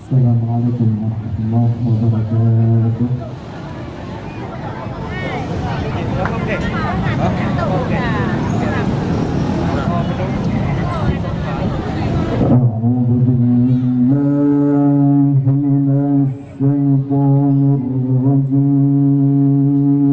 Assalamualaikum warahmatullahi wabarakatuh. A'udzu billahi minasy syaithanir rajim.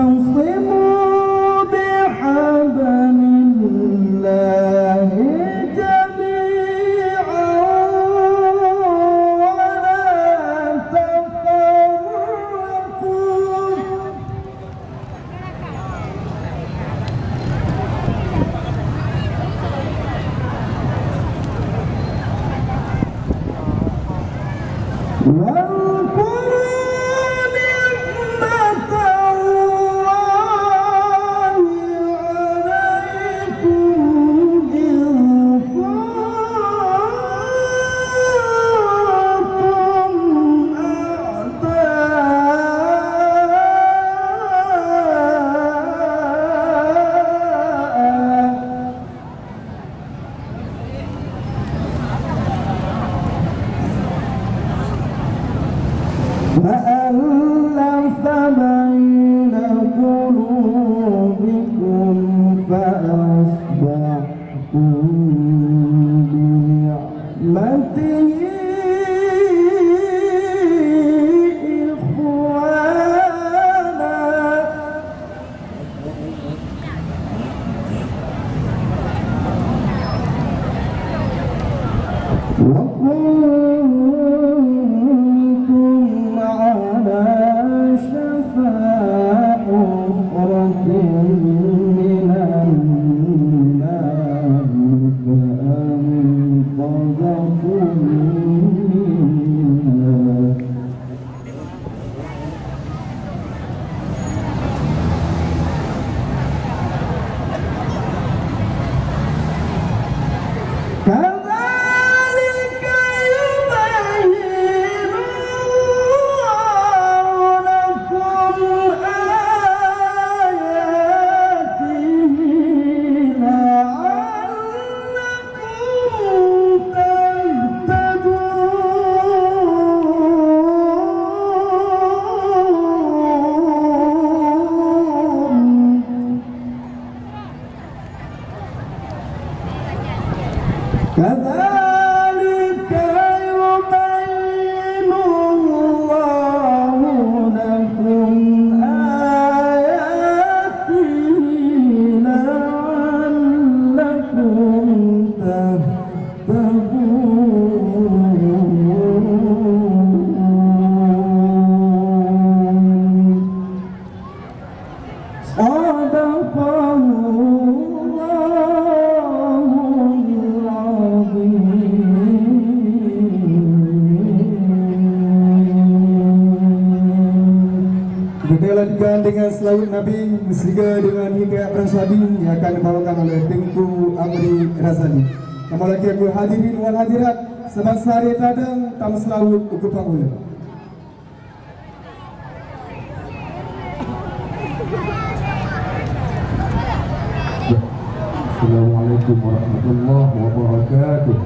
واعتصموا بحبل الله جميعا ولا تفرقوا فألف بين قلوبكم فأصبحتم بنعمته إخوانا وكنتم على شفا حفرة من النار فأنقذكم منها كذلك يبين الله لكم آياته لعلكم تهتدون كذلك يبين الله لكم آياته لعلكم تهتدون صدق Kita lanjutkan dengan selawat Nabi bersega dengan hikayat Rasadi yang akan dibawakan oleh Tengku Amri Razali. Nama lagi aku hadirin wal hadirat sebangsa hari tadang tam selawat uku panggul. Assalamualaikum warahmatullahi wabarakatuh.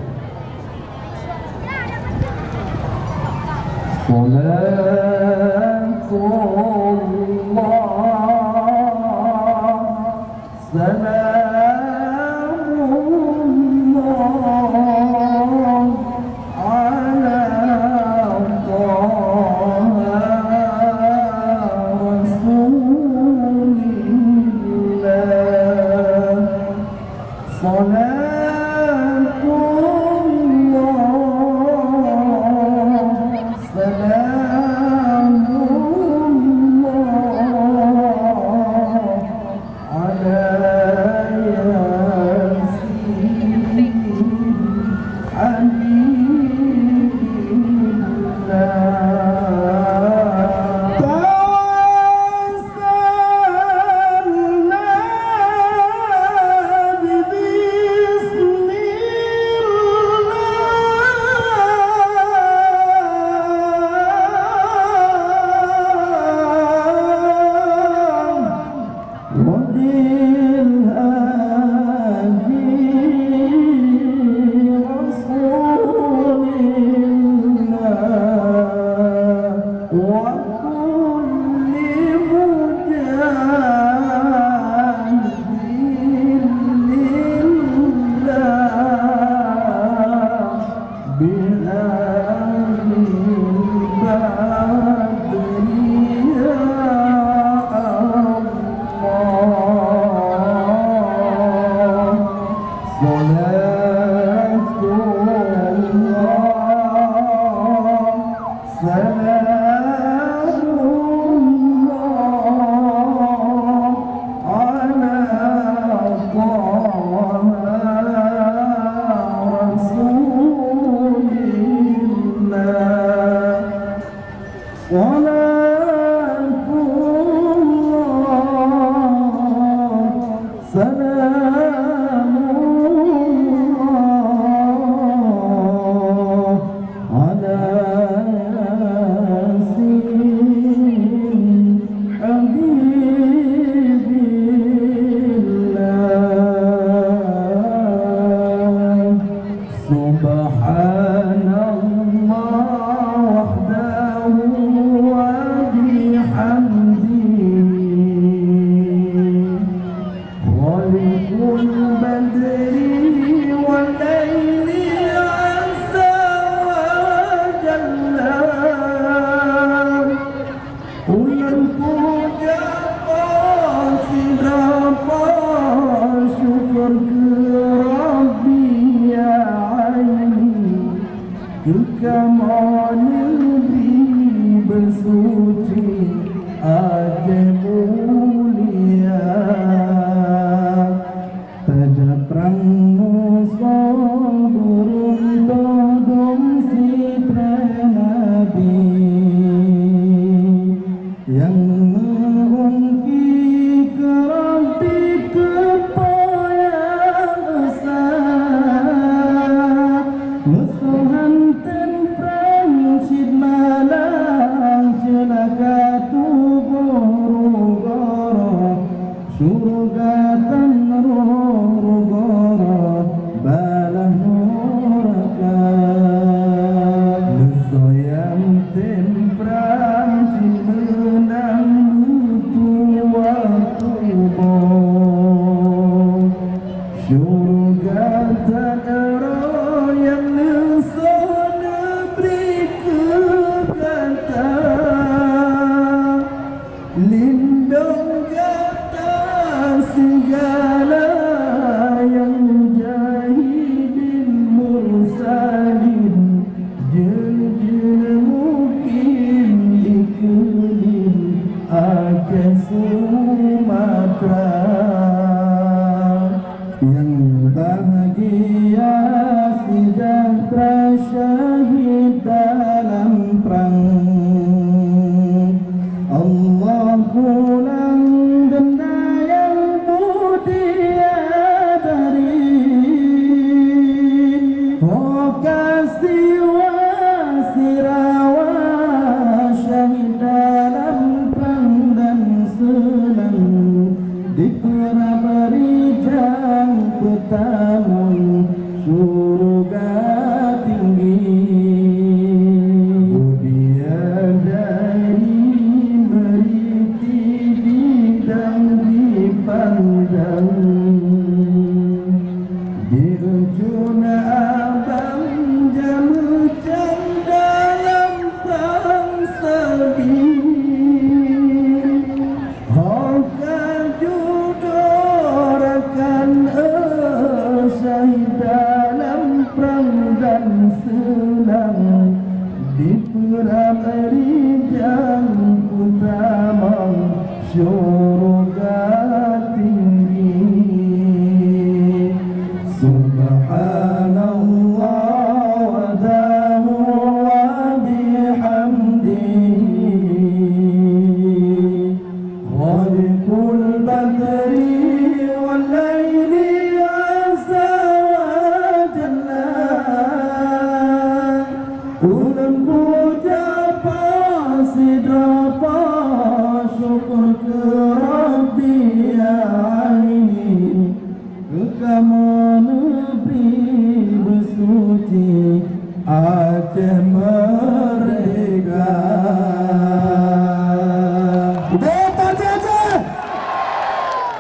Ulang puja pasti dapat syukur ke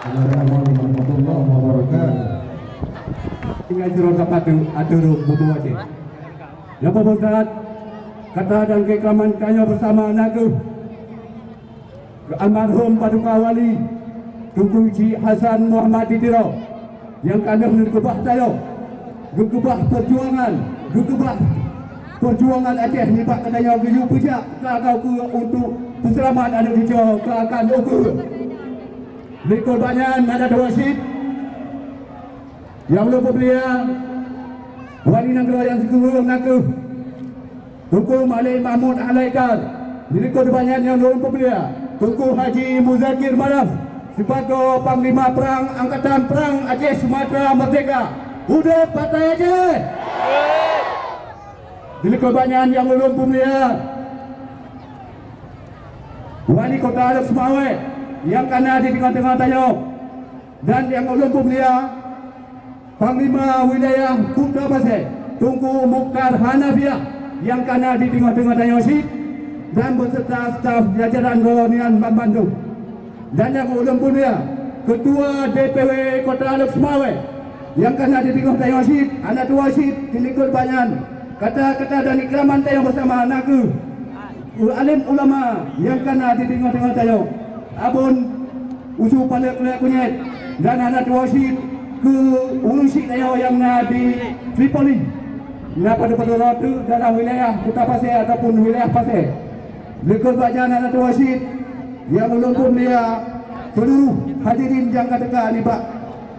Assalamualaikum warahmatullahi wabarakatuh. Dengan suruh dapat atur bubu aja. Lepas berat kata dan keikaman kaya bersama naga almarhum Paduka Wali Tunku Haji Hasan Muhammad Didiro yang kandang gegubah tayo, gegubah perjuangan Aceh ni pak katanya geyu pujak kau ku untuk keselamatan ada di Johor ke akan ukur. Likul banyak ada dua sit yang lupa belia wali negara yang sekurang naku Tunku Malik Mahmud Alaikal. Likul banyak yang lupa belia Tunku Haji Muzakir Maraf sebagai Panglima Perang Angkatan Perang Aceh Sumatera Merdeka. Udah Partai Aceh. Likul banyak yang lupa belia Wali Kota Aluk Semawe yang kena di tengah-tengah tayo dan yang lupa belia Panglima Wilayah Kuta Pasir Tunku Mukhtar Hanafiah yang kena di tengah-tengah tayo sit dan beserta staf jajaran Golongan Bandung dan yang lupa belia Ketua DPW Kota Aluk Semawe yang kena di tengah tayo sit anak tua sit Likul banyak kata-kata dan ikraman tayo bersama naku alim ulama yang kena di tengah-tengah tayo abun usu pada kunyit dan anak wasit ke urusi tayo yang di Tripoli na pada waktu dalam wilayah Kota Pasir ataupun wilayah Pasir. Lekul bajan anak wasit yang melumpuh dia seluruh hadirin yang katakan libat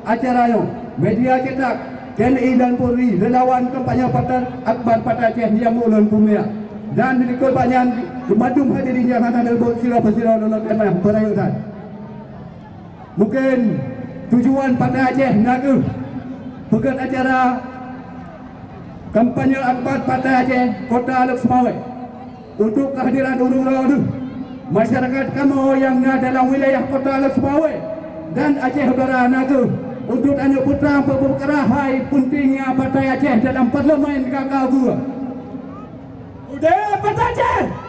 acara yo media cetak TNI dan Polri relawan kampanye Partai Akbar Partai Aceh yang melumpuh dia dan Lekul banyak Bandung hadirin yang akan berbut sila-sila dalam kemah perayaan. Mungkin tujuan Partai Aceh naga bukan acara kampanye Akbar Partai Aceh Kota Aluk Semawe untuk kehadiran urung-urung masyarakat kamu yang dalam wilayah Kota Aluk Semawe dan Aceh Utara naga untuk anak putra perkara hai pentingnya Partai Aceh dalam parlimen kakak gua. Udah Partai Aceh.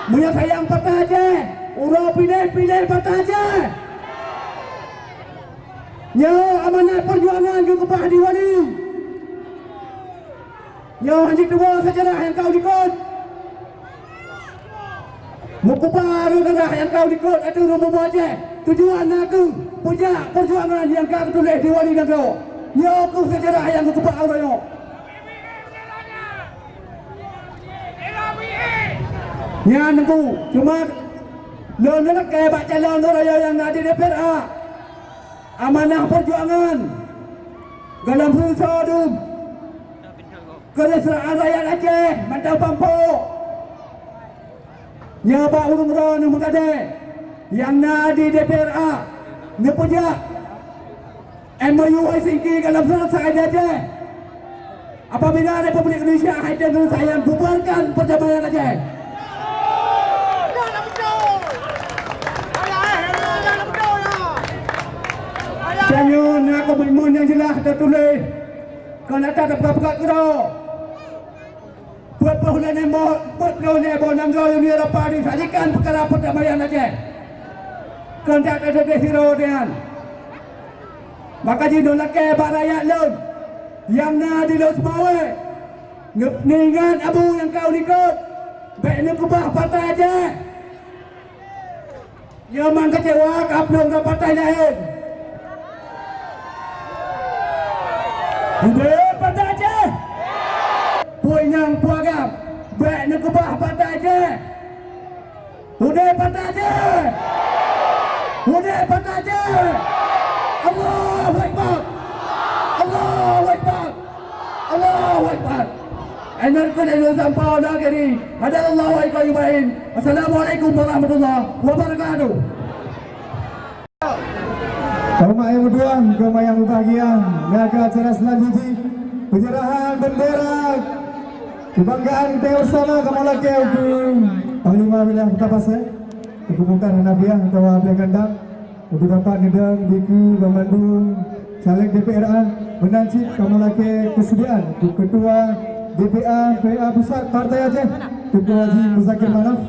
Mulia sayang Partai Aceh. Urang pilih Partai Aceh. Ya amanat perjuangan juga Pak Hadi Wali. Ya hanya dua sejarah yang kau ikut. Mukupar sejarah yang kau ikut itu rumah Aceh. Tujuan aku punya perjuangan yang kau tulis di Wali Negara. Ya aku sejarah yang mukupar orang. Yang nunggu cuma nak kayak calon raya yang ada di DPR amanah perjuangan dalam susah dum keresahan rakyat Aceh mantap pampu nyaba urung-urung yang mengade yang ada di DPR ngepuja MOU ICG dalam selesai Aceh apabila Republik Indonesia hadir saya bubarkan perjalanan Aceh. Jangan aku bermun yang jelas tertulis. Kalau nak tak dapat kira. Buat perhulan yang nanggal yang dia dapat disajikan perkara perdamaian Aceh. Kalau tak ada desiro dengan. Maka jika nak bak rakyat lain yang nak di Laut Semawe. Ningan abu yang kau ikut. Baiknya kubah Partai Aceh. Yang memang kecewa kapung ke partai lain. Udah Partai Aceh. Punyang puagam. Baik nak kubah Partai Aceh. Udah Partai Aceh. Udah Partai Aceh. Allahu Akbar. Allahu Akbar. Allahu Akbar. Energi dari sampah negeri. Hadarallahu alaikum ibrahim. Assalamualaikum warahmatullahi wabarakatuh. Kaum yang berjuang, kaum yang berbahagia, naga acara selanjutnya penyerahan bendera kebanggaan kita bersama kamu laki aku Panglima Wilayah Kota Pasir Tunku Mukhtar Hanafiah atau Abdul Gandang untuk dapat nedang di Bandung caleg DPR menancip kamu laki kesediaan untuk Ketua DPA PA Pusat Partai Aceh Tunku Haji Muzakir Maraf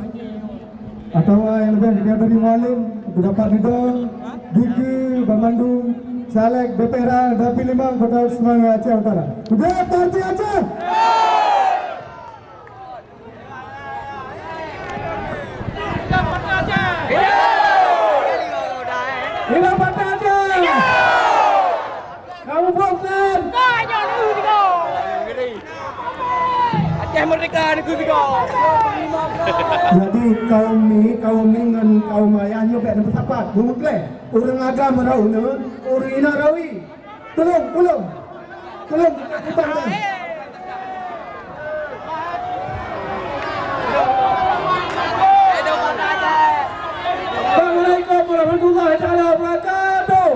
atau yang lebih dari Mualim dapat didong Diki Bandung caleg DPR Dapil 5 Kota Semarang Aceh Utara. Udah partai Aceh. Hidup partai Aceh. Kamu bosan? Aceh merdeka negeri tiga. Jadi kaum ni dengan kaum ayah ni tak ada bersapat. Bumukle. Orang agama rau ni, orang ina rawi. Tolong kita bantu. Assalamualaikum warahmatullahi wabarakatuh.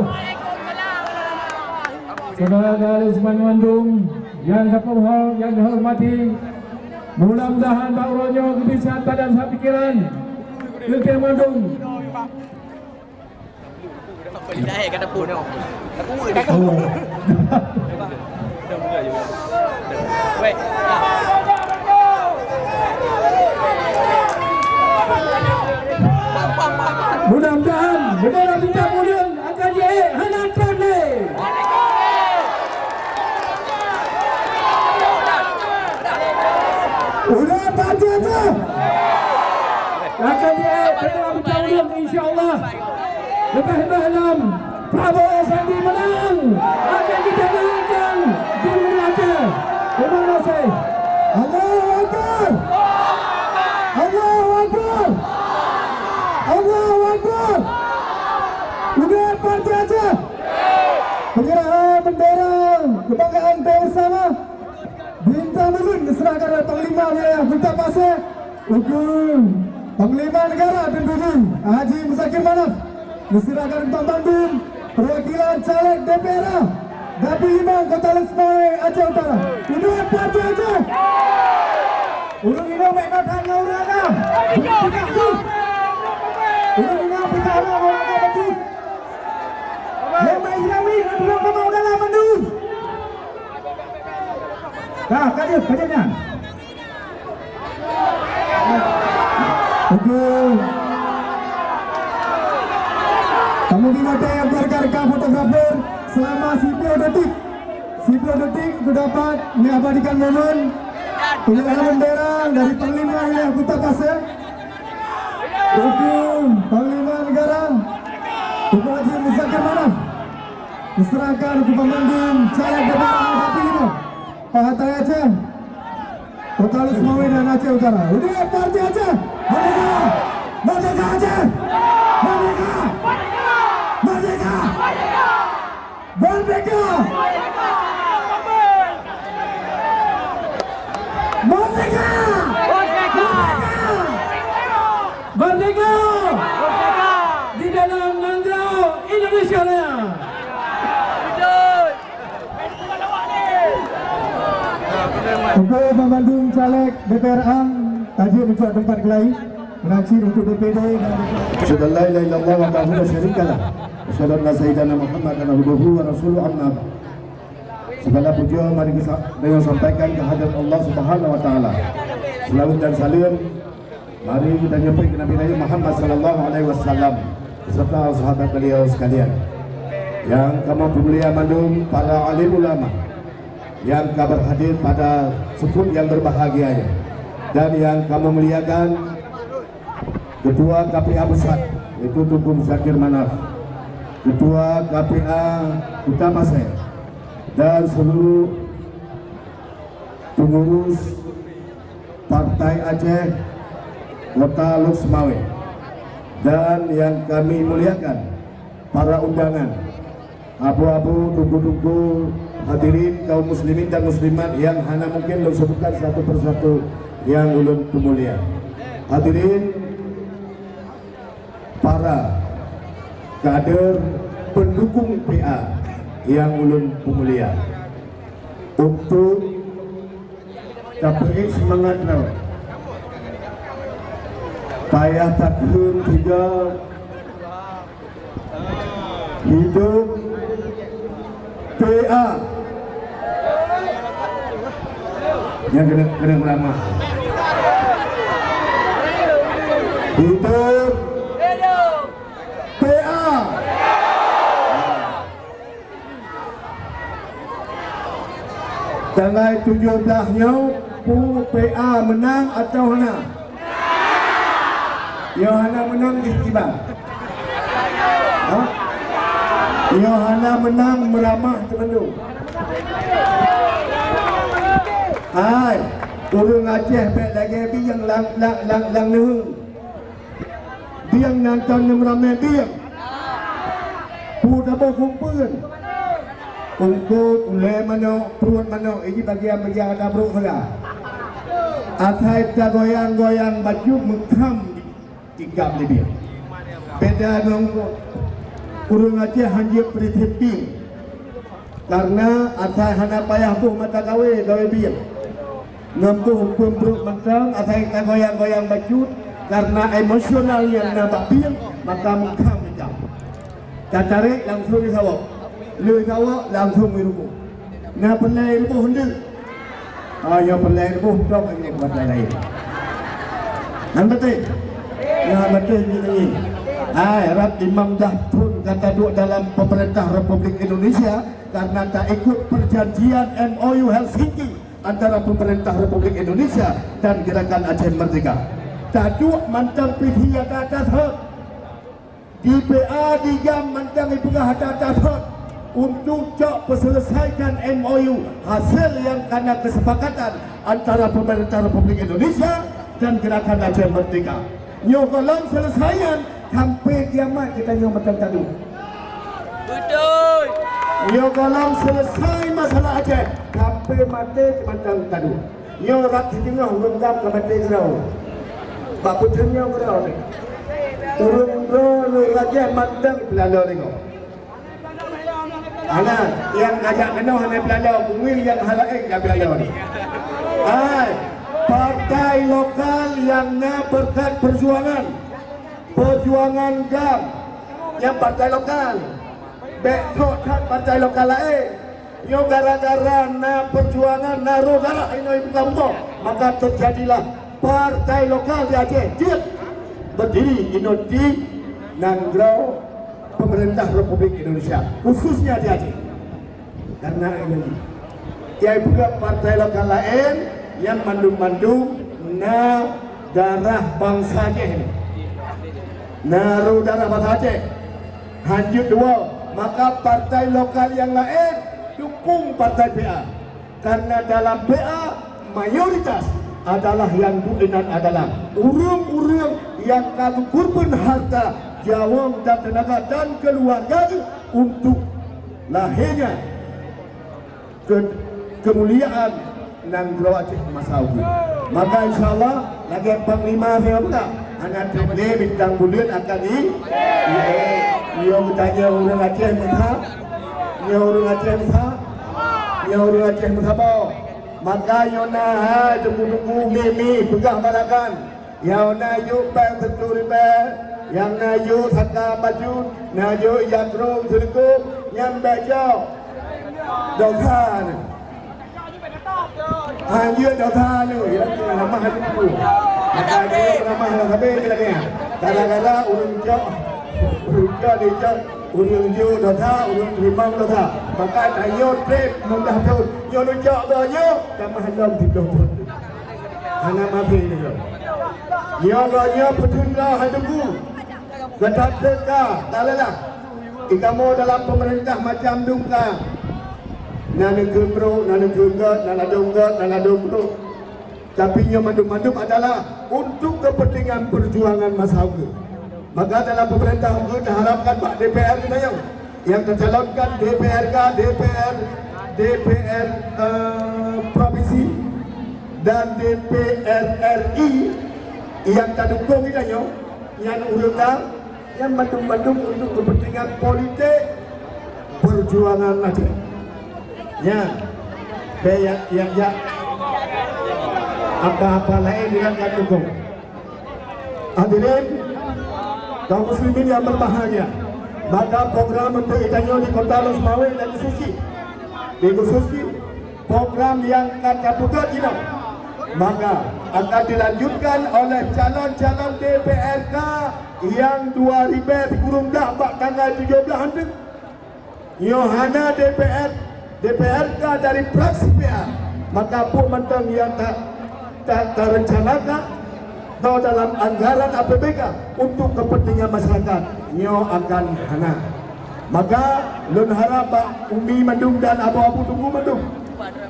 Saudara-saudari semuanya Bandung yang dihormati, mudah-mudahan bauronya kebiasaan dan pikiran Ilke Bandung. Dah kata pun tengok. Wait. Mudah-mudahan bendera bintang kemudian akan dihanapkan ni. Udah partai Aceh. Akan bendera bintang kemudian insya-Allah. Lepas malam Prabowo Sandi menang akan dijalankan di Malaysia. Terima kasih. Allahu Akbar. Allahu Akbar. Allahu Akbar. Udah partai Aceh. Penyerahan bendera kebanggaan bersama Bintang Melun diserahkan oleh Panglima Wilayah Kota Pasir untuk Panglima Negara tentunya Haji Muzakir Manaf. Diserahkan Bintang Bandung perwakilan caleg DPR Dapil 5 Kota Lesmai Aceh Utara. Udah partai Aceh. Urung ini mereka tanya urang. Urung ini bicara orang betul. Lema Islami adalah kemau dalam Bandung. Dah, kajiannya. Okey. Kamu dimata yang berkarga fotografer selama 10 detik. 10 detik dapat mengabadikan momen penyerahan bendera dari Panglima Wilayah Kota Pasir. Hukum Panglima Negara Tuan Haji Muzakir Manaf diserahkan ke Bandung caleg DPR Dapil 5 Partai Aceh Kota Lesmai dan Aceh Utara. Udah partai Aceh. Merdeka! Merdeka Aceh! Merdeka! Merdeka! Merdeka! Merdeka! Merdeka! Di dalam Nandrau Indonesia Raya. Untuk Bandung caleg DPR tadi mencuat tempat kelai mengakhir untuk DPD dan Asyhadu an la ilaha illallah wa la syarika lah. Asyhadu anna sayyidina Muhammadan abduhu wa rasuluhu amma ba'd. Segala puja mari kita dengan sampaikan kehadirat Allah Subhanahu wa taala. Selawat dan salam mari kita nyampai ke Nabi Muhammad sallallahu alaihi wasallam beserta sahabat beliau sekalian. Yang kami mulia Bandung, para alim ulama yang kabar hadir pada sukuk yang berbahagia dan yang kami muliakan Ketua KPA Pusat yaitu Tunku Muzakir Manaf, Ketua KPA Kota Pasir dan seluruh pengurus Partai Aceh Kota Lesmai dan yang kami muliakan para undangan, abu-abu, tunggu-tunggu, hadirin kaum muslimin dan muslimat yang hanya mungkin disebutkan satu persatu yang ulun pemulia. Hadirin para kader pendukung PA yang ulun pemulia, untuk KPI semangat rawat payah takhun tiga hidup PA yang kena beramah Tanggal 17-nya PA menang atau Hana? Hana menang istibar. Hana menang meramah Terengganu. Hai, turun Aceh baik lagi biang lang nehu. Biang nonton meramai biang. Pudah kumpul. Ungkut, ulai mana, perut mana, ini bagian ada perut saya. Asal kita goyang-goyang baju mengkam di gam dia. Beda nongkrong. Urung Aceh hanya berhenti. Karena asal hana payah buh mata gawe biang. Nampuh perut mentang, asal kita goyang-goyang baju karena emosional yang nampak biang, maka mengkam di gam. Kita tarik langsung di sawah. Lui kau langsung merubuh. Nak pelai rubuh hendak. Yang pelai rubuh tak lagi buat lain. Nampak tak? Nampak tak ini. Rat Imam dah pun kata duduk dalam pemerintah Republik Indonesia karena tak ikut perjanjian MOU Helsinki antara pemerintah Republik Indonesia dan Gerakan Aceh Merdeka. Tak duduk mantan pihak atas hak. Di PA di jam mantan ibu atas hak. Untuk cok selesaikan MOU hasil yang karena kesepakatan antara pemerintah Republik Indonesia dan Gerakan Aceh Merdeka. Nyokolong selesaian sampai kiamat kita nyokolong matang tadu. Betul. Nyokolong selesai masalah Aceh sampai mati matang tadu. Nyorak di tengah menggap ke mati kerau. Pak putranya kerau ni. Turun bro Aceh matang pelalo ni kau. Anak yang ajak kena hanya Belanda, bumi yang halaik yang Belanda ni. Partai lokal yang nak berkat perjuangan GAM yang partai lokal. Backroad partai lokal lain. Yo gara-gara nak perjuangan naruh darah ini ibu kamu, maka terjadilah partai lokal di Aceh. Dia berdiri di Nangrau pemerintah Republik Indonesia, khususnya di Aceh. Karena ini, ia juga partai lokal lain yang mandung-mandung darah bangsa Aceh ini. Naruh darah bangsa Aceh. Lanjut dua, maka partai lokal yang lain dukung partai PA. Karena dalam PA mayoritas adalah yang dominan adalah urang-urang yang kalau korban harta, jawab dan tenaga dan keluarga untuk lahirnya kemuliaan Nanggro Aceh Masawi. Maka insyaAllah lagi Panglima saya pula anak Tribli bintang bulan akan dia bertanya orang Aceh Mutha, dia orang Aceh Mutha, dia orang Aceh Mutha. Maka yona tunggu-tunggu mimi pegah balakan. Yona yuk bang betul bang. Yang nayu saka maju, nayu yakrum selikup, yang baca dokan. Hanya dokan tu, yang ramah itu. Maka dia ramah lah habis lagi. Kadang-kadang urang jauh dijauh, urang jauh dokan, urang rimang dokan. Maka nayu trip mudah tu, yang jauh doyo, kamah dalam tidur pun. Hanya mafi ni tu. Yang doyo petunda hidupku. Ketat deka, tak lelah. Ikamu dalam pemerintah macam dungka. Nana gembro, nana genggat, nana donggat, nana dongkro. Tapi yang mandum-mandum adalah untuk kepentingan perjuangan masyarakat. Maka dalam pemerintah kita harapkan Pak DPR kita yang tercalonkan DPRK, DPR provinsi dan DPR RI yang tak dukung kita yang urang yang mandum-mandum untuk kepentingan politik perjuangan Aceh. Ya, apa-apa lain dengan tak dukung. Hadirin kaum muslimin yang berbahagia, maka program untuk Itanyo di Kota Los Mawe dan di Susi, program yang kata putar ini, maka akan dilanjutkan oleh calon-calon DPRK yang 2000 kurung dah tanggal 17 nanti. Yohana DPR DPRK dari praksi PA, maka pun mentang yang tak terencanakan atau dalam anggaran APBK untuk kepentingan masyarakat, nyo akan hana. Maka lun harap Pak Umi Mandung dan abu-abu tunggu Mandung,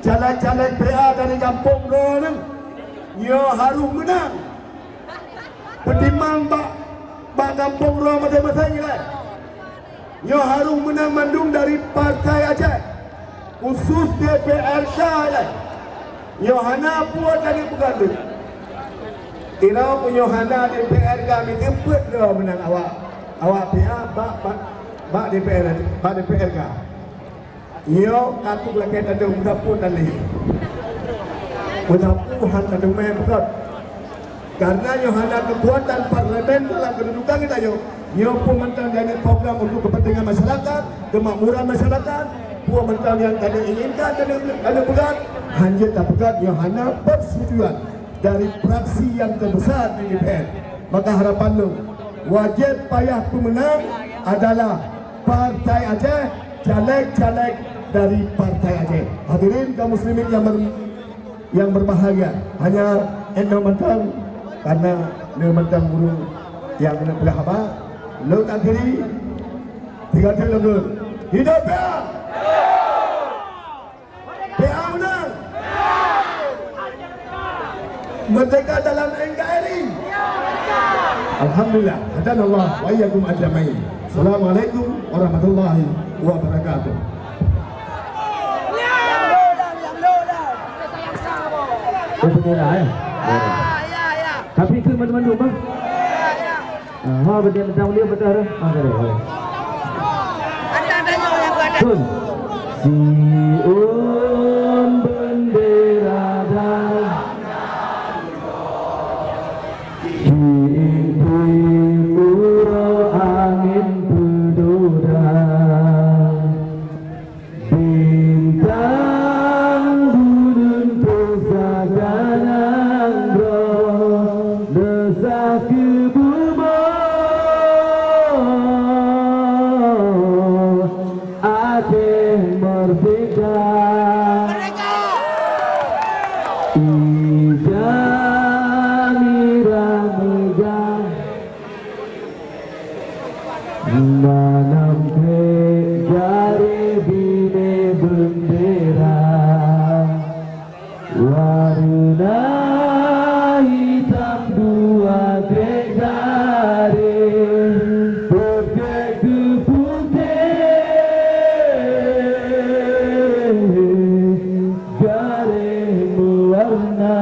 caleg-caleg PA dari kampung Roleng, nyo harus menang. Petimbang Pak kampung Roleng masing-masing ni lah. Nyo harus menang Mandung dari Partai Aceh, khusus DPRK lah. Nyo hana puas dari pegandu. Kira punya hana DPRK ni tempat dia menang awak PA Pak DPRK. Yo aku lagi ada mendapur dan ni. Mendapur hana dumai betul. Karena yo hana kekuatan parlimen dalam kedudukan kita yo pun mentang dari program untuk kepentingan masyarakat, kemakmuran masyarakat, pun mentang yang kami inginkan dan pegang hanya tak pegang yo hana persetujuan dari fraksi yang terbesar di DPR. Maka harapan lu wajib payah pemenang adalah Partai Aceh, caleg-caleg dari Partai Aceh. Hadirin kaum muslimin yang berbahagia, hanya endo mentang karena endo mentang guru yang nak berhaba, lu akhiri 3 tahun lalu. Hidup PA! PA menang! Merdeka dalam NKRI. Alhamdulillah. Hadanallah wa iyyakum ajma'in. Assalamualaikum warahmatullahi wabarakatuh. Betul lah. Tapi ke mana-mana bang? Ha betul betul dia betul dah. Ha betul. Anda tanya yang ada. Kun. Siun bendera dan timur angin berduda, bintang gurun pusaka nangro desa kebubo Aceh merdeka. Nanam jari bine bendera warna hitam dua jari berbeda putih jari mewarna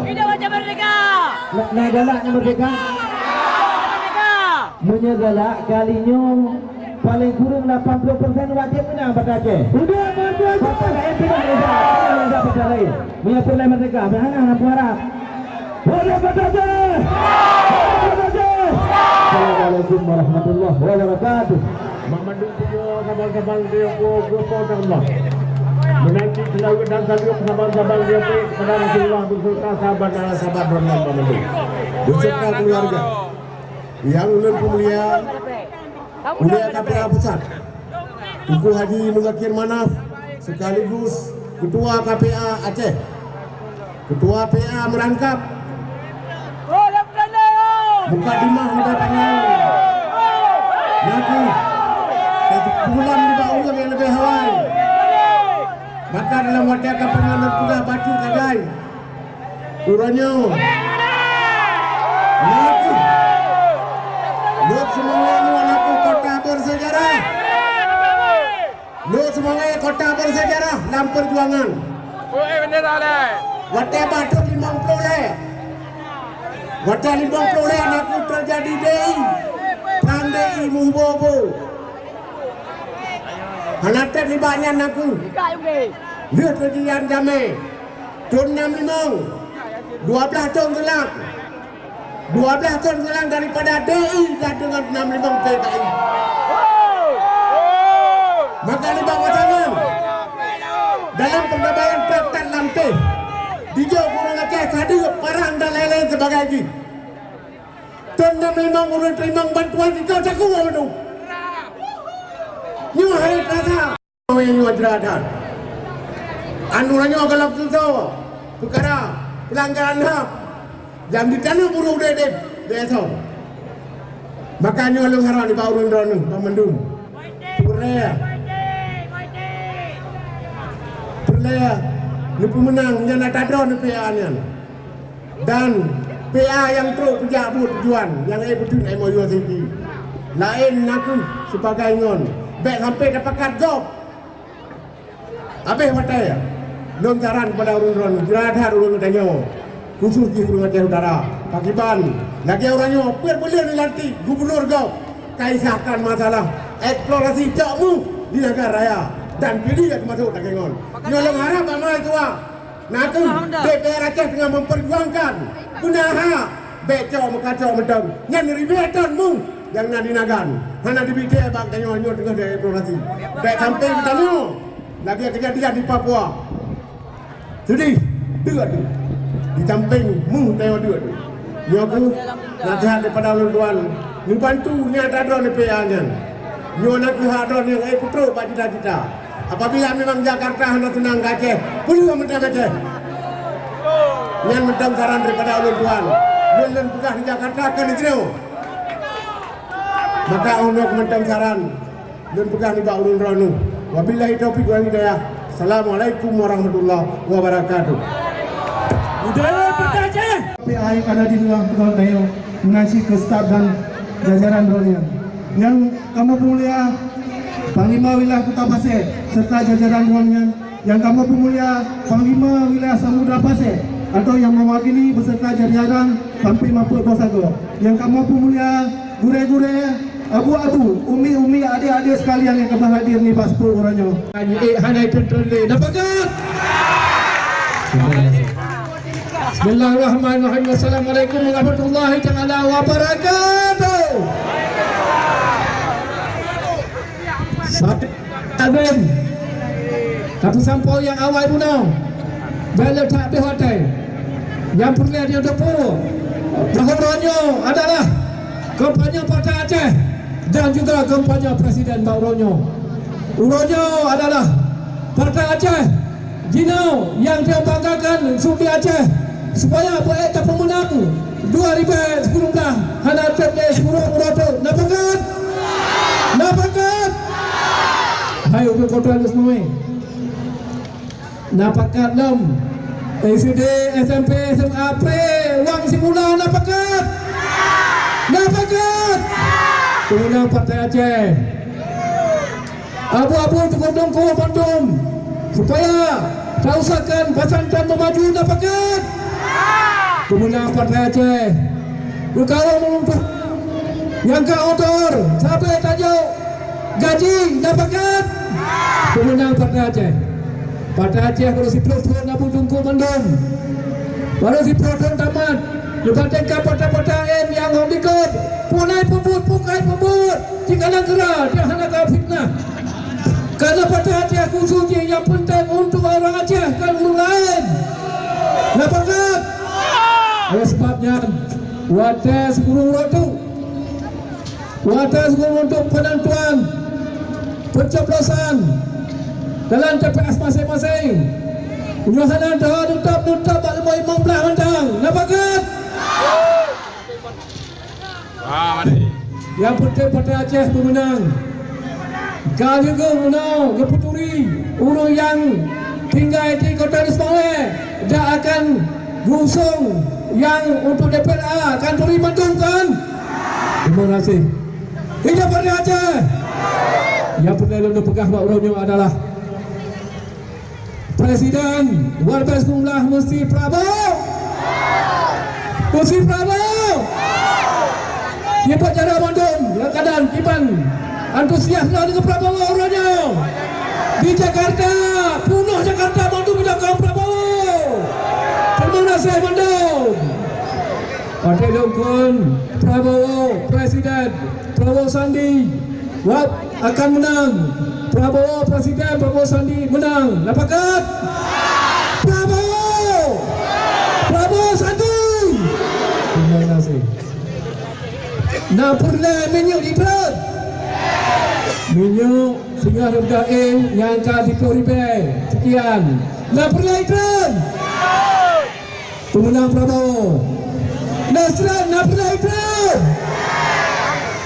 Hidup Aceh merdeka. Nak galaknya merdeka. menyegelak kalinya paling kurang 80% wajib menang pada Aceh. Sudah merdeka. Pada lain tidak ada pada lain. Menyertai merdeka. Mana nak harap? Boleh pada Aceh. Assalamualaikum warahmatullahi wabarakatuh. Memandung punya sabar-sabar dia potong Allah. Menanti selalu dan selalu sabar-sabar dia kepada Rasulullah beserta sahabat dan sahabat Rasulullah memandung. Beserta keluarga yang ulun pemulia Mulia KPA Pusat Tunku Haji Muzakir Manaf sekaligus Ketua KPA Aceh, Ketua PA Merangkap, Mukadimah mendatangkan Naku pulang di bawah yang lebih hawai. Maka dalam wadah kapangan pula batu kagai turunnya Naku buat semuanya anakku kota bersejarah. Buat semuanya kota bersejarah dalam perjuangan. Wadah batu 50 le. Wadah 50 le anakku terjadi DI. Perang DI Muhbobo. Hanatep libatnya anakku. Lihat kejadian damai. Tahun 65. 12 tahun gelap. 12 tahun selang daripada DI dan dengan 65 PKI. Maka di bawah tangan dalam perdamaian Petan Lamte dijauh kurang Aceh tadi perang dan lain-lain sebagainya. Tahun 65 urut terima bantuan itu jago itu. Nyuh hari kata yang nyuh jeradan. Anurannya kalau susah perkara pelanggaran HAM yang di tanah buruh dedek besok. Makanya lu harap di bawah rundono pemandung. Perlea ni pemenang yang nak ada ni PA nya. Dan PA yang terus penjabut tujuan yang betul MOU sini. Lain aku sebagai ngon. Baik sampai dapatkan job. Habis watai. Long saran kepada rundono jeradar urun tanya. Khusus di Gunung Aceh Utara, Pakiban, lagi orangnya boleh dilantik gubernur kau kaisahkan masalah eksplorasi jakmu di negara raya dan pilih yang masuk dagangan. Nyolong harap amal tua. Nanti DPR Aceh tengah memperjuangkan gunaha becau mengacau medang yang ribetanmu yang nak dinagan. Hana dibikir bang tanya nyo tengah dari eksplorasi. Baik sampai bertanya lagi kejadian di Papua. Jadi dengar tu. Di samping mu tengok dia tu. Ni aku nasihat daripada tuan. Ni bantu ni ada ni PA nya. Ni nak ada ni putra pak cita-cita. Apabila memang Jakarta hendak senang ke Aceh, boleh mentang Aceh. Yang mentang saran daripada ulun tuan. Ulun pegah di Jakarta akan diterima. Maka untuk mentang saran ulun pegah di bawah ulun ranu. Wabillahi taufiq wal hidayah. Assalamualaikum warahmatullahi wabarakatuh. Budaya Aceh. PA yang ada di luar pegawai dayo mengasih ke staf dan jajaran rohnya. Yang kamu pemulia Panglima Wilayah Kota Pasir serta jajaran rohnya. Yang kamu pemulia Panglima Wilayah Samudra Pasir atau yang mewakili beserta jajaran sampai Maput Bosago. Yang kamu pemulia gure-gure, abu-abu, umi-umi, adik-adik sekalian yang kembali hadir ni pas 10 orangnya. Hanai tertele. Dapakat? Bismillahirrahmanirrahim. Assalamualaikum warahmatullahi taala wabarakatuh. Sabin. Satu sampul yang awal punau. Bela tak di hotel. Yang perlu dia depu. Bahagiannya adalah kampanye Partai Aceh dan juga kampanye Presiden Bauronyo. Uronyo adalah Partai Aceh. Jino yang dia banggakan suku Aceh supaya bereta pemenang 2019 hana terjadi 10 urut. Nampakat? Nampakat? Hai ubi kota semua. Nampakat 6 ECD, SMP, SMA, Wang Simula. Nampakat? Nampakat? Pemenang Partai Aceh. Abu-abu tunggu-tunggu pandum supaya kausakan Pasantren memaju. Nampakat? Pemenang Partai Aceh. Kalau melumpuh Yang ke outdoor sampai tajuk gaji dapatkan pemenang Partai Aceh. Partai Aceh baru si Proton Abu Tungku Mandum, baru si Proton tamat. Lepas partai-partai yang ikut punai pembut, pukai pembut, jika nak gerak dia hendak fitnah. Karena Partai Aceh khusus yang penting untuk orang Aceh kan orang lain. Dapatkan. Oleh sebabnya wates guru rotu, wates guru untuk penentuan pencoblosan dalam TPS masing-masing. Unyuhanan dah nutup tak boleh membelah mentang. Dapatkan. Yang penting Partai Aceh pemenang. Kali ke menang ke Puturi, urus yang tinggal di Kota Nismawe dia akan gusung yang untuk DPRA akan beri mandungkan. Terima kasih. Hidup Partai Aceh. Yang pertama untuk pegang Pak Uronyo adalah Presiden Warga Jumlah Musti Prabowo. Musti Prabowo. Dia berjaya mandung keadaan kiban antusias dengan Prabowo Uronyo. Di Jakarta, penuh Jakarta mandung belakang Prabowo. Terima kasih mandung. Partai Dukun Prabowo Presiden, Prabowo Sandi akan menang. Prabowo Presiden, Prabowo Sandi menang. Dapatkan? Prabowo! Prabowo Sandi! Terima kasih. Nak pernah minyak di perut? Minyak singgah RDAE yang angka RM10,000. Sekian. Nak pernah iklan? Pemenang Prabowo. Nasran nak pernah iklan?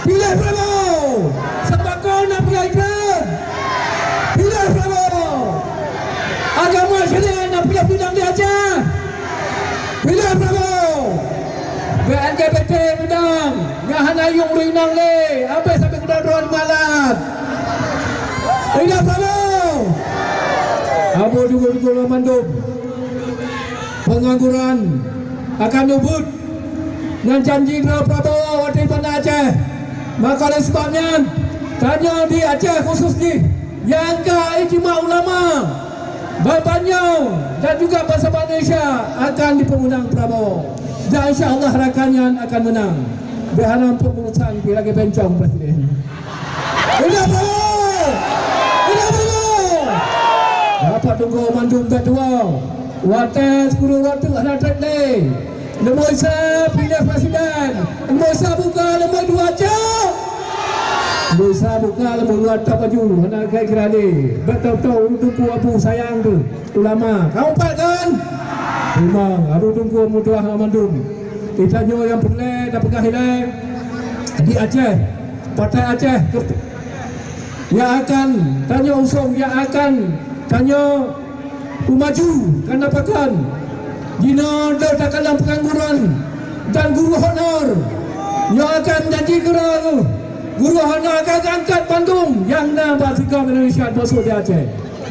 Pilih Prabowo. Sembako nak pernah iklan? Pilih Prabowo. Agama syariah nak pilih bidang di Aceh? Pilih Prabowo. BNKBT menang. Ngahan ayung rinang le. Sampai sampai kedua-dua malam. Pilih Prabowo. Abu juga mandum. Pengangguran akan nubut dengan janji Prabowo wakil Bandar Aceh. Maka oleh sebabnya tanya di Aceh khusus ni yang ke ijma ulama Babanyau dan juga bangsa Malaysia akan dipemenang Prabowo. Dan insya-Allah rakannya akan menang. Berharap pengurusan lagi bencong Presiden. Hidup Prabowo. Hidup Prabowo. Dapat tunggu mandum kedua. Wates guru rotu ada trade. Nombor 1 pilih Presiden. Nombor 1 buka nombor 2 jauh. Nombor 1 buka nombor 2 tak baju. Anak kira ni. Betul-betul tunggu abu sayang tu. Ulama. Kau empat kan? Memang. Abu tunggu mudah mandum. Kita nyo yang boleh dah pegang hilang di Aceh. Partai Aceh yang akan tanya usung, yang akan tanya maju kan dapatkan Dina dah dalam pengangguran dan guru honor yang akan jadi guru honor akan angkat Bandung yang nak bersikap Indonesia masuk di Aceh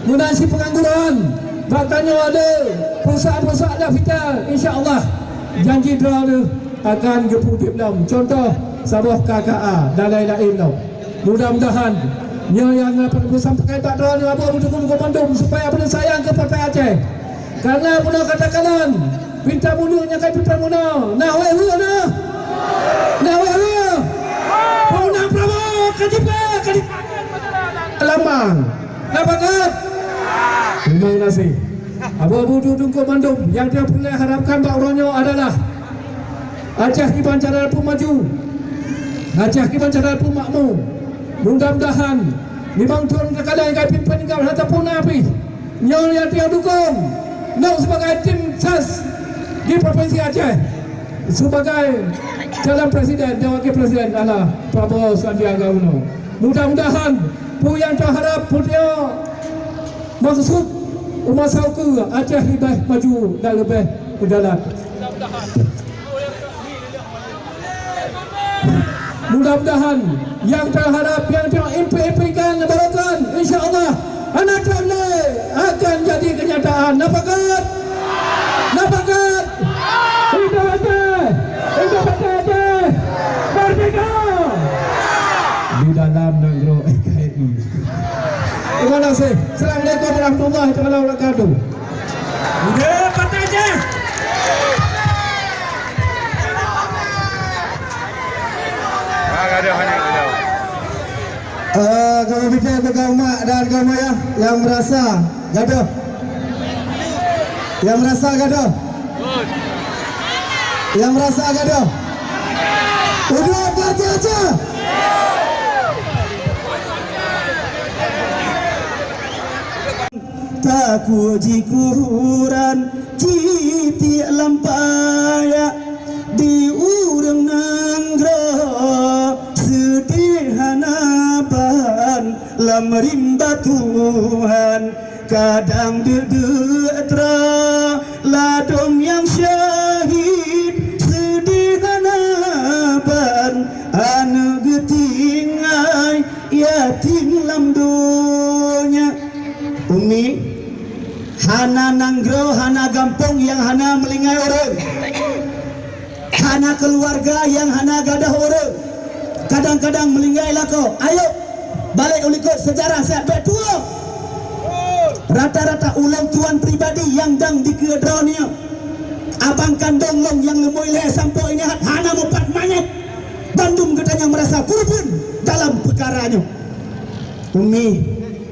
menasi pengangguran bertanya ada perusahaan-perusahaan dah vital insya-Allah janji dia akan geputih belum contoh Sabah KKA dan lain-lain tau mudah-mudahan yang dapat sampaikan tak ada yang apa mendukung Bandung supaya benar sayang ke Partai Aceh. Karena punya katakan pinta mundurnya kai pinta mundur. Nah wewe nah. Nah wewe. Pemenang Prabowo kajiba Lambang. Dapatkan? Terima kasih. Abu dudung ke Bandung yang dia boleh harapkan Pak Uronyo adalah Aceh kiban cara pun maju. Aceh kiban cara pun makmur. Mudah-mudahan memang tuan terkadang yang pimpin kau hata pun api yang dia dukung nak sebagai tim SAS di Provinsi Aceh sebagai calon presiden dan wakil presiden adalah Prabowo Sandiaga Uno. Mudah-mudahan pu yang terharap punya maksud umat sauku Aceh lebih maju dan lebih berjalan. Mudah-mudahan yang terharap yang impikan lebaran insya-Allah anak kami akan jadi kenyataan. Nampakat? Nampakat? Hidup Aceh! Hidup Aceh! Merdeka! kasih. Assalamualaikum warahmatullahi wabarakatuh. Udah patah aja. Kami bicara untuk kaum mak dan kaum ayah yang merasa gaduh. Yang merasa gaduh. Yang merasa gaduh. Udah parti aja. Taku jikuran citi lampaya di urang nanggro sederhana ban lam rimba Tuhan kadang dedetra ladong yang syahid sederhana ban anu getingai yatim lam dunya. Umi hana nanggro, hana gampong yang hana melingai orang, hana keluarga yang hana gadah orang. Kadang-kadang melingai lako. Ayo balik ulikut sejarah siap betul. Rata-rata ulang tuan pribadi yang dang di kedronia. Abang kandung long yang lemui leh sampo ini hana mupat manyet. Bandung katanya merasa kurban dalam perkaranya. Umi,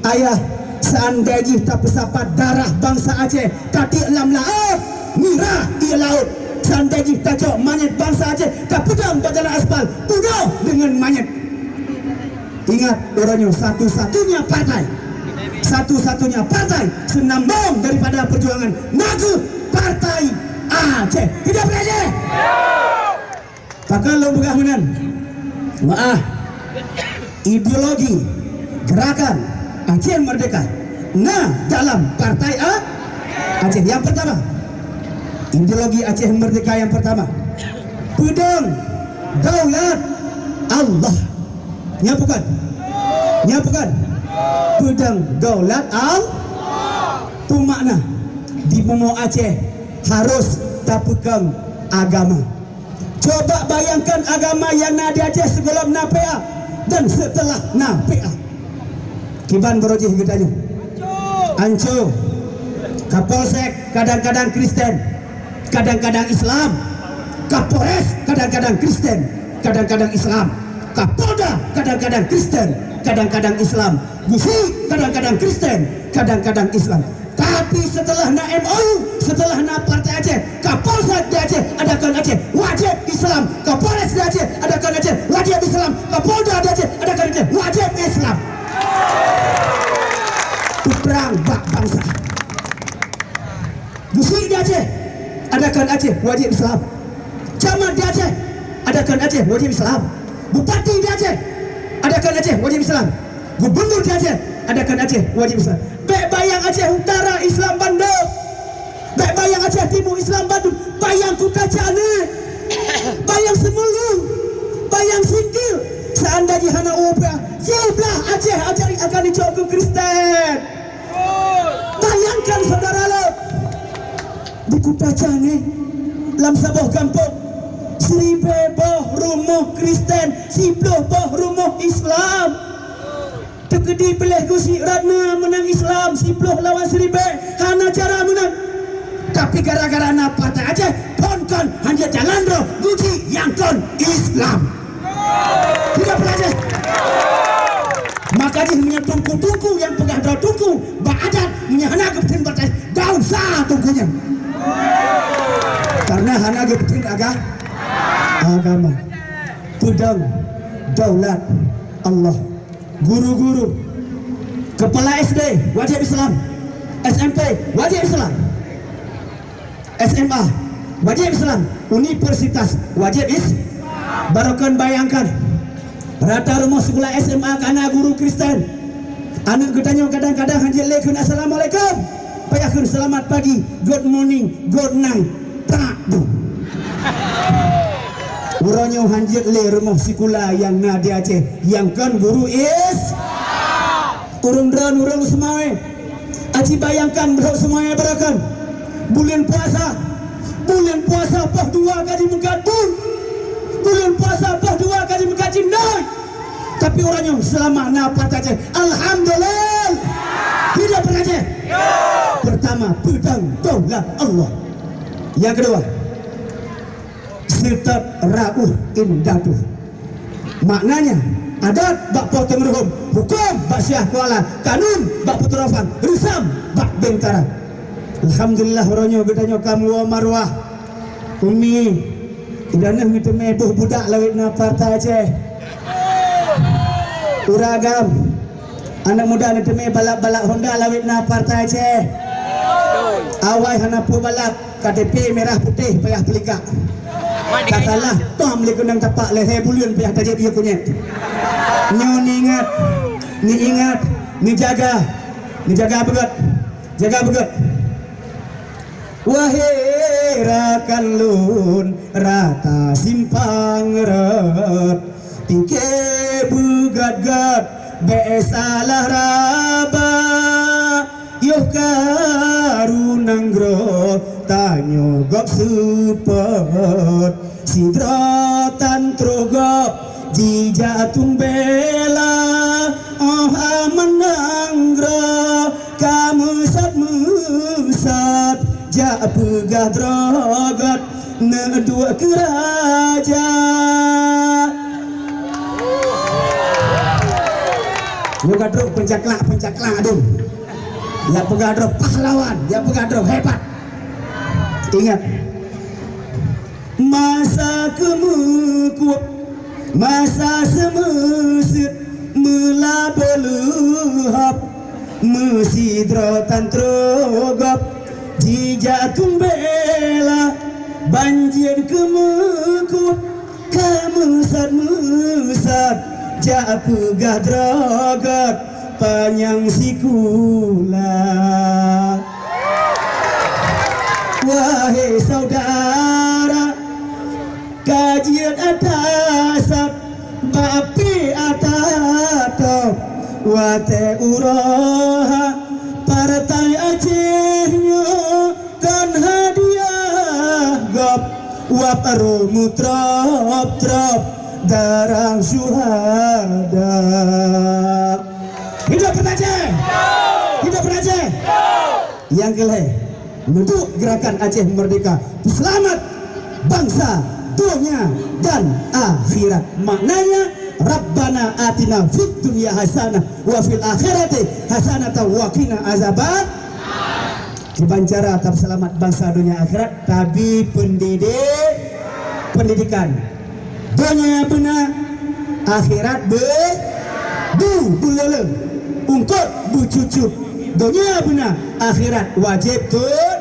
ayah, seandainya tak pesapa darah bangsa Aceh katik lam laut mirah di laut, seandainya tak cok manyet bangsa Aceh tak pedang jalan aspal udah dengan manyet. Ingat orangnya satu-satunya partai senambung daripada perjuangan Naga Partai Aceh. Tidak berada pakal lo begahunan maaf ideologi gerakan Aceh Merdeka. Nah, dalam Partai Aceh yang pertama, ideologi Aceh Merdeka yang pertama, pedang daulat Allah. Nyapukan, pedang daulat Allah. Itu makna di Momo Aceh harus tak pegang agama. Coba bayangkan agama yang ada di Aceh sebelum napea dan setelah napea. Kiban berojih gedanya Anco Kapolsek kadang-kadang Kristen, kadang-kadang Islam. Kapolres kadang-kadang Kristen, kadang-kadang Islam. Kapolda kadang-kadang Kristen, kadang-kadang Islam. Gusi kadang-kadang Kristen, kadang-kadang Islam. Tapi setelah na MOU, setelah na Partai Aceh, Kapolsek di Aceh adakan Aceh wajib Islam. Kapolres di Aceh adakan Aceh wajib Islam. Kapolda di Aceh adakan Aceh wajib Islam. Perang bak bangsa. Gusi di Aceh adakan Aceh wajib Islam. Camat di Aceh adakan Aceh wajib Islam. Bupati di Aceh adakan Aceh wajib Islam. Gubernur di Aceh adakan Aceh wajib Islam. Bek bayang Aceh Utara Islam Bandung, bek bayang Aceh Timur Islam Bandung, bayang Kutacane, bayang Semulung, bayang Singkil. Seandainya hana upah sebelah Aceh akan dicoba Kristen. Bayangkan saudara lo di Kutacane lam saboh kampung 1000 boh rumah Kristen, 10 boh rumah Islam. Tegedi pilih Gusi Ratna menang Islam 10 lawan 1000 hana cara menang. Tapi gara-gara na Partai Aceh pon-kon hanya jalan roh Gusi yang kon Islam. Tidak belajar. Makanya punya tungku-tungku yang pegang daun tungku ba'adat punya hana kebetin batas daun sah tungkunya. Karena hana kebetin agama. Pedang daulat Allah. Guru-guru, kepala SD wajib Islam, SMP wajib Islam, SMA wajib Islam, universitas wajib Islam. Barukan bayangkan rata rumah sekolah SMA karena guru Kristen. Anak ketanya kadang-kadang hanya lekun assalamualaikum, payahkan selamat pagi, good morning, good night, tak do. Urangnya hanjit le rumah sekolah yang na di Aceh yang kan guru is urang semua. Aci bayangkan bro semuanya berakan bulan puasa poh 2 kali mengkatun, bulan puasa poh 2 kali mengkaji naik. Tapi orangnya selama na Partai Aceh, alhamdulillah. Hidup Partai Aceh. Pertama, pedang daulah Allah. Yang kedua, Sirtat Rauh Indatuh. Maknanya adat bak potong merhum, hukum bak Syah Kuala, kanun bak Putrafan, risam bak Bentara. Alhamdulillah orangnya bedanya kamu marwah. Umi idana gitu meboh budak lawit na Partai Aceh. Uragam anak muda ni teme balap-balap Honda lawit na Partai Aceh. Awai hana pu balap KTP merah putih payah pelikak. Katalah tom le kunang tapak leher bulion payah tajib dia kunyet. Nyo ni ingat, ni jaga begat. Jaga begat. Wahai rakan lun rata simpang ret tingke begat-gat besalah raba yo karunang gro tanyo gop supet sidrotan trogop jijatung bela oh amanang gro kamu musat ja pegah drogat ne dua kerajaan. Yo gadro pencaklak dong. Ya pegadro pahlawan, ya pegadro hebat. Ingat masa kemukup, masa semesit melabeluhap mesidrotan trogop jijatung bela banjir kemukup kamusat ja pegah drogat panjang sikula. Wahai saudara kajian atasap bapi atato wate uroha Partai Acehnya kan hadiah gop waparu mutrop darang syuhada. Hidup Partai Aceh. Hidup Partai Aceh. Yang kelih bentuk gerakan Aceh Merdeka, selamat bangsa, dunia dan akhirat. Maknanya Rabbana atina fid dunya hasanah wa fil akhirati hasanah wa qina azaban. Dibancara tetap selamat bangsa dunia akhirat, tapi pendidikan dunia benar, akhirat bulele ungkot bucucup. Dunia benar, akhirat wajib tun.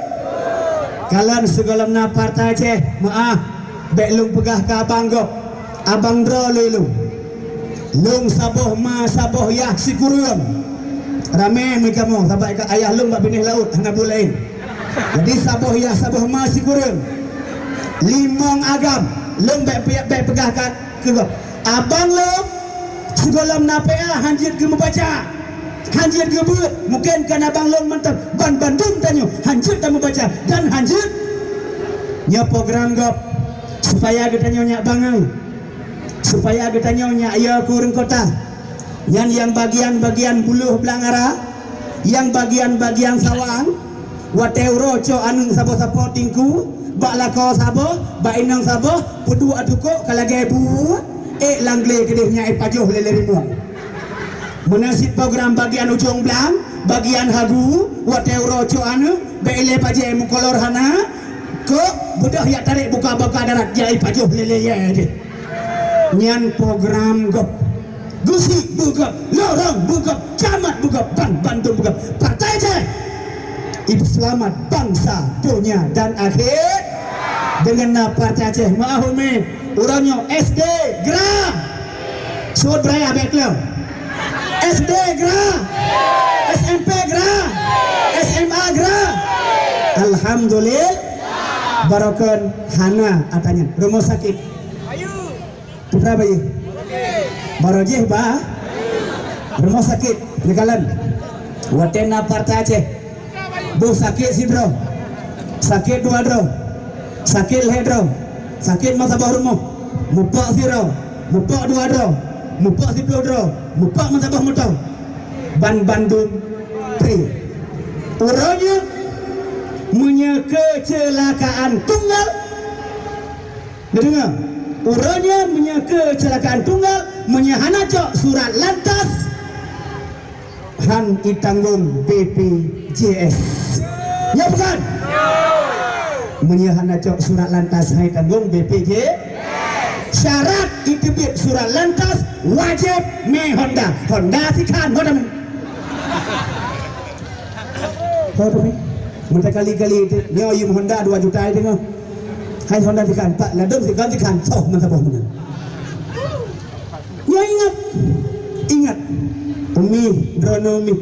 Kalian segalamna Partai Aceh, maaf beklung pegah ke abang gop, abang dro lelung lung saboh ma saboh yah sikurun rame mereka mau sampai ke ayah lung bak benih laut hana bulain. Jadi saboh yah saboh ma sikurun limong agam lung bak pegah ke gop abang lung segalamna PA hanjit ke membaca hanjit gebut mungkin kan abang long mantap ban Bandung tanyo hanjit tak membaca dan hanjit nya program gop supaya kita nyonya bangai supaya kita nyonya ya kurang kota yang bagian-bagian buluh belangara yang bagian-bagian sawang wateuro co anung sabo-sabo tingku bak lako sabo bak inang sabo pudu aduko kalage bu langle kedehnya pajoh lelerimu menasib program bagian ujung belang bagian hagu wateuro co anu bele paje mukolor hana ke budah ya tarik buka-buka darat jai pajoh leleye deh nyan program gop gusi bugap lorong bugap camat bugap Bandung bugap Partai Aceh ibu selamat bangsa dunia dan akhir dengan Partai Aceh mahume uranyo SD gra suat beraya beklo SD gra SMP gra SMA gra alhamdulillah barokan hana atanya rumah sakit putra bayi barojeh ba rumah sakit negalan watena Partai Aceh bu sakit sidro sakit dua dro sakit ledro sakit mata bawah rumah mupok zero mupok dua dro mupak 10 draw, mupak mentabah mutau. Ban Bandung Tri. Orangnya punya kecelakaan tunggal. Dengar? Orangnya punya kecelakaan tunggal, menyahana cok surat lantas han ditanggung BPJS. Ya bukan? Menyahana cok surat lantas han ditanggung BPJS. Syarat itu surat lantas wajib me Honda. Honda sikan Honda. Honda me. Mereka kali-kali itu nyoyum Honda 2 juta itu ngah. Hai Honda sikan Pak ladung sikan soh mentabah mana. Ya ingat Umi drone Umi.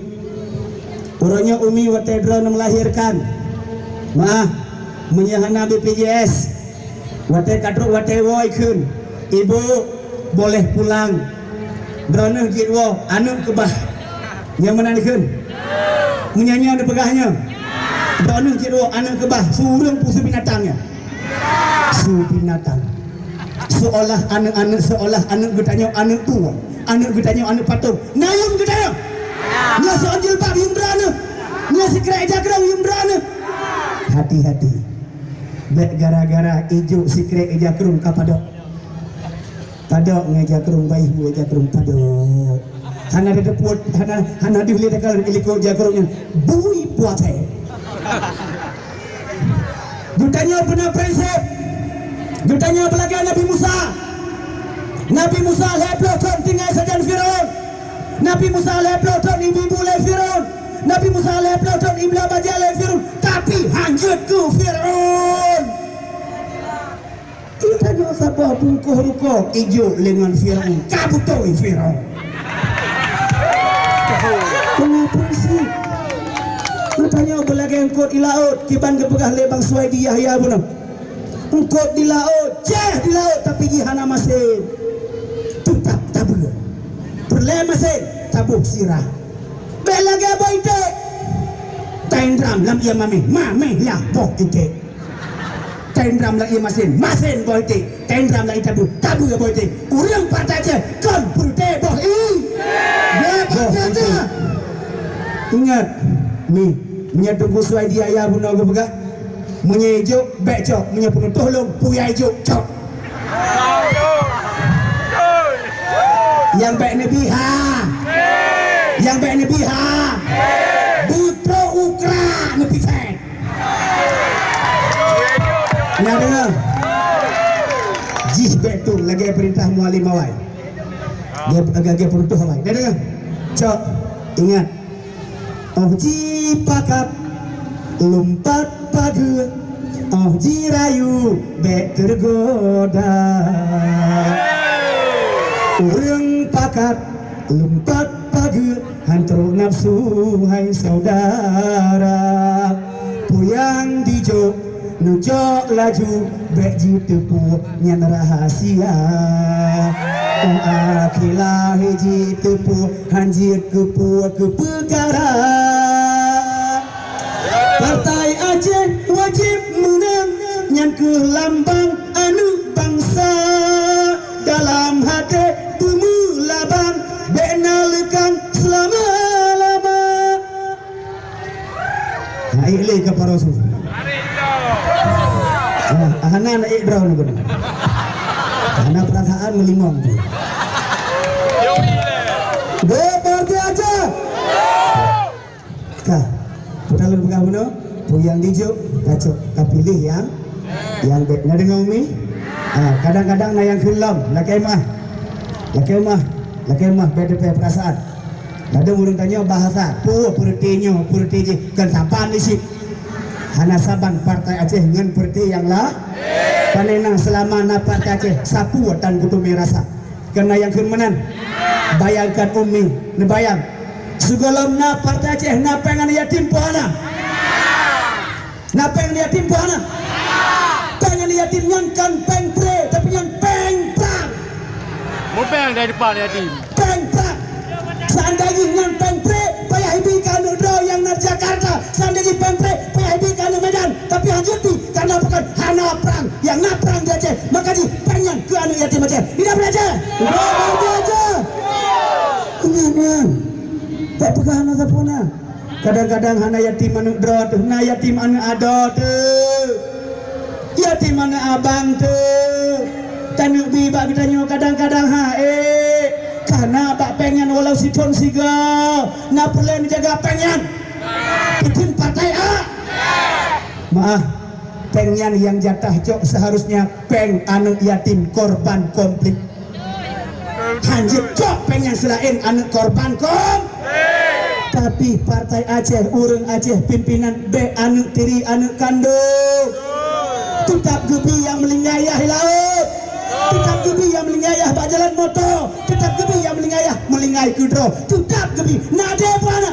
Orangnya Umi wate drone melahirkan. Mah menyahana BPJS. Wate kadruk wate woi kun. Ibu boleh pulang. Drone jitwo anu kebah. Yang mana kun? Menyanyi ada pegahnya. Drone jitwo anu kebah surung pusu binatangnya. Su binatang. Seolah anak getanya anak tua, anak getanya anak patung. Nayum getanya. Nya seonjil pak yum berana. Nya sikrai jagrang yum berana. Hati-hati. Bek gara-gara ijo sikrai jagrung kapadok. Padok ngejagrung bayi ngejagrung padok. Hana ada deput, hana dihuli dekal iliko jagrungnya. Bui puate. Getanya benar prinsip. Getanya apalagi Nabi Musa. Nabi Musa leploton tinggal sedan Firaun. Nabi Musa leploton ibu-ibu le Firaun. Nabi Musa leploton ibla baja le Firaun. Tapi hanjut ke Firaun. Kitanya siapa bungkuh ruko ijo lengan Firaun. Kabutoi Firaun. Kenapa sih? Katanya apalagi engkau di laut kiban kepegah lebang suai di Yahya pun. Engkau di laut, di laut tapi gihana masin. Tutap tabur. Perle masin, tabuk sirah. Belaga boite. Taindram lam ia mame ya bok ite. Taindram lam ia masin boite. Taindram lam itabu, tabu ya boite. Urang pataje kon purte boh i. Dia pataje. Ingat, mi menyetunggu suai dia ya pun aku pegah. Menyejuk becok menyepunuh tolong puyai juk cok. Yang baik Nabi ha. Yang baik Nabi ha. Buto ukra Nabi fan. Nah dengar. Jih betul lagi perintah mualim awai. Dia agak perintah awai. Dah dengar. Cok ingat. Oh jipakat lompat padu, oh jirayu bek tergoda. Urang pakat lompat padu, hantar nafsu hai saudara. Puyang dijo nujok laju bek jitepu nyan rahasia. Oh akilah jitepu hanjir kepu perkara. Partai Aceh wajib menang yang ke lambang anu bangsa dalam hati pemulaban benalkan selama-lama. Naik ke parosu. Ahana naik draw ni guna. Ahana perasaan melimong tu. Go Partai Aceh. Kah. Kalau pegang mana, puyang dijuk, kacau. Tapi pilih yang baik. Nak dengar Umi? Kadang-kadang nak yang kelam, laki mah, beda perasaan. Ada orang tanya bahasa, pertinya, kan saban ni sih. Hana saban Partai Aceh dengan perti yang lah. Panenang selama na Partai Aceh, sapu dan kutu merasa. Kena yang kemenan, bayangkan Umi, nebayang. Sugalam na Partai Aceh na pengen yatim puana. Na pengen yatim puana. Pengen yatim nyankan pengpre tapi yang pengprang. Mau peng dari depan yatim. Pengprang. Seandainya nyan pengpre payah hibi kanu draw yang na Jakarta. Seandainya pengpre payah hibi kanu Medan. Tapi hanjuti karena bukan hana perang yang na perang di Aceh. Maka di pengen ke anu yatim Aceh. Tidak belajar. Tidak belajar. man. Tak pegah na sapuna. Kadang-kadang hana yatim anu drot, na yatim anu adot. Yatim anu abang tu. Tanu bi bak kita nyo kadang-kadang karena bak pengen walau si ton siga. Na perlu jaga pengen. Bikin partai A. Maaf. Pengen yang jatah cok seharusnya peng anu yatim korban konflik. Hanjit cok pengen selain anu korban tapi partai Aceh, urang Aceh pimpinan B anu tiri anu kandung tetap gebi yang melingayah laut, tetap gebi yang melingayah bak jalan motor, tetap gebi yang melingayah melingai kudro, tetap gebi nade mana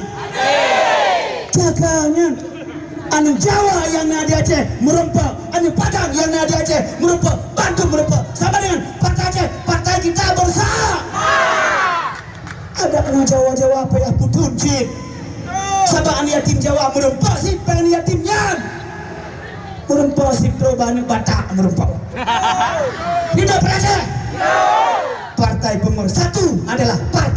jaganya anu Jawa yang nadi Aceh merempak, anu Padang yang nadi Aceh merempak, Bandung merempak sama dengan partai Aceh, partai kita bersama. Ada kena Jawa-Jawa apa yang putun cik sabak anu yatim Jawa merempak sih pengen yatimnya merempak sih perubahan Batak merempak tidak berasa partai pemersatu adalah partai